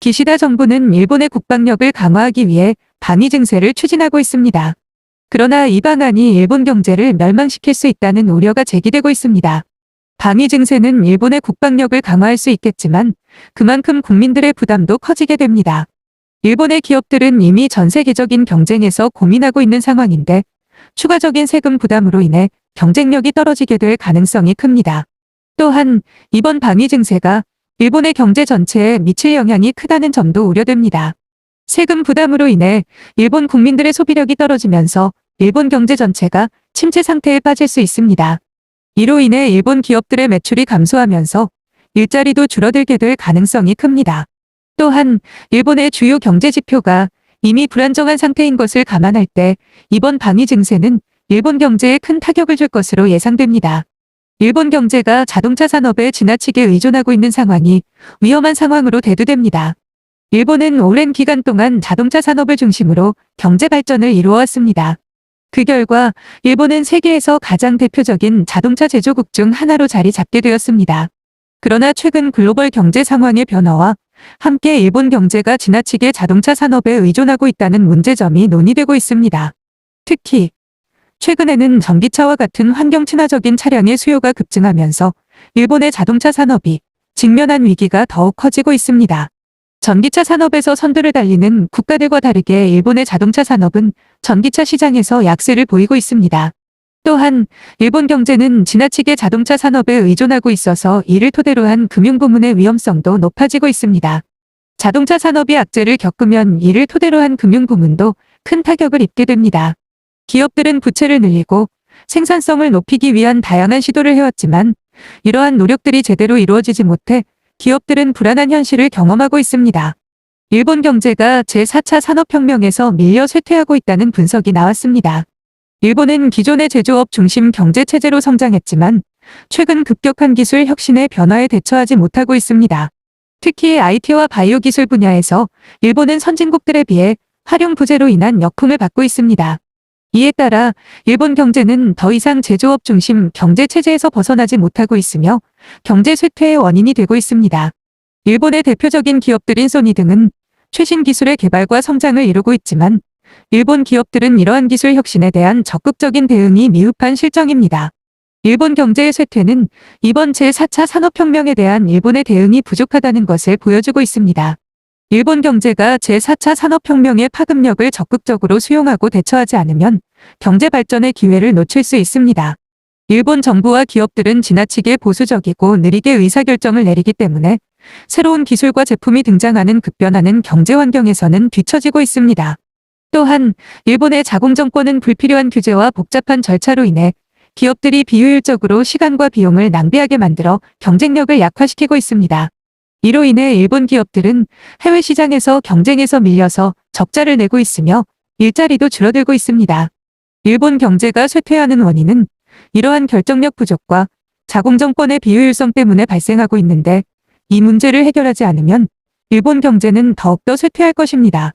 기시다 정부는 일본의 국방력을 강화하기 위해 방위 증세를 추진하고 있습니다. 그러나 이 방안이 일본 경제를 멸망시킬 수 있다는 우려가 제기되고 있습니다. 방위 증세는 일본의 국방력을 강화할 수 있겠지만 그만큼 국민들의 부담도 커지게 됩니다. 일본의 기업들은 이미 전 세계적인 경쟁에서 고민하고 있는 상황인데 추가적인 세금 부담으로 인해 경쟁력이 떨어지게 될 가능성이 큽니다. 또한 이번 방위 증세가 일본의 경제 전체에 미칠 영향이 크다는 점도 우려됩니다. 세금 부담으로 인해 일본 국민들의 소비력이 떨어지면서 일본 경제 전체가 침체 상태에 빠질 수 있습니다. 이로 인해 일본 기업들의 매출이 감소하면서 일자리도 줄어들게 될 가능성이 큽니다. 또한 일본의 주요 경제 지표가 이미 불안정한 상태인 것을 감안할 때 이번 방위 증세는 일본 경제에 큰 타격을 줄 것으로 예상됩니다. 일본 경제가 자동차 산업에 지나치게 의존하고 있는 상황이 위험한 상황으로 대두됩니다. 일본은 오랜 기간 동안 자동차 산업을 중심으로 경제 발전을 이루어왔습니다. 그 결과 일본은 세계에서 가장 대표적인 자동차 제조국 중 하나로 자리 잡게 되었습니다. 그러나 최근 글로벌 경제 상황의 변화와 함께 일본 경제가 지나치게 자동차 산업에 의존하고 있다는 문제점이 논의되고 있습니다. 특히 최근에는 전기차와 같은 환경 친화적인 차량의 수요가 급증하면서 일본의 자동차 산업이 직면한 위기가 더욱 커지고 있습니다. 전기차 산업에서 선두를 달리는 국가들과 다르게 일본의 자동차 산업은 전기차 시장에서 약세를 보이고 있습니다. 또한 일본 경제는 지나치게 자동차 산업에 의존하고 있어서 이를 토대로 한 금융부문의 위험성도 높아지고 있습니다. 자동차 산업이 악재를 겪으면 이를 토대로 한 금융부문도 큰 타격을 입게 됩니다. 기업들은 부채를 늘리고 생산성을 높이기 위한 다양한 시도를 해왔지만 이러한 노력들이 제대로 이루어지지 못해 기업들은 불안한 현실을 경험하고 있습니다. 일본 경제가 제4차 산업혁명에서 밀려 쇠퇴하고 있다는 분석이 나왔습니다. 일본은 기존의 제조업 중심 경제체제로 성장했지만 최근 급격한 기술 혁신의 변화에 대처하지 못하고 있습니다. 특히 IT와 바이오 기술 분야에서 일본은 선진국들에 비해 활용 부재로 인한 역풍을 받고 있습니다. 이에 따라 일본 경제는 더 이상 제조업 중심 경제체제에서 벗어나지 못하고 있으며 경제 쇠퇴의 원인이 되고 있습니다. 일본의 대표적인 기업들인 소니 등은 최신 기술의 개발과 성장을 이루고 있지만 일본 기업들은 이러한 기술 혁신에 대한 적극적인 대응이 미흡한 실정입니다. 일본 경제의 쇠퇴는 이번 제4차 산업혁명에 대한 일본의 대응이 부족하다는 것을 보여주고 있습니다. 일본 경제가 제4차 산업혁명의 파급력을 적극적으로 수용하고 대처하지 않으면 경제 발전의 기회를 놓칠 수 있습니다. 일본 정부와 기업들은 지나치게 보수적이고 느리게 의사결정을 내리기 때문에 새로운 기술과 제품이 등장하는 급변하는 경제 환경에서는 뒤처지고 있습니다. 또한 일본의 자공정권은 불필요한 규제와 복잡한 절차로 인해 기업들이 비효율적으로 시간과 비용을 낭비하게 만들어 경쟁력을 약화시키고 있습니다. 이로 인해 일본 기업들은 해외 시장에서 경쟁에서 밀려서 적자를 내고 있으며 일자리도 줄어들고 있습니다. 일본 경제가 쇠퇴하는 원인은 이러한 결정력 부족과 자공정권의 비효율성 때문에 발생하고 있는데 이 문제를 해결하지 않으면 일본 경제는 더욱더 쇠퇴할 것입니다.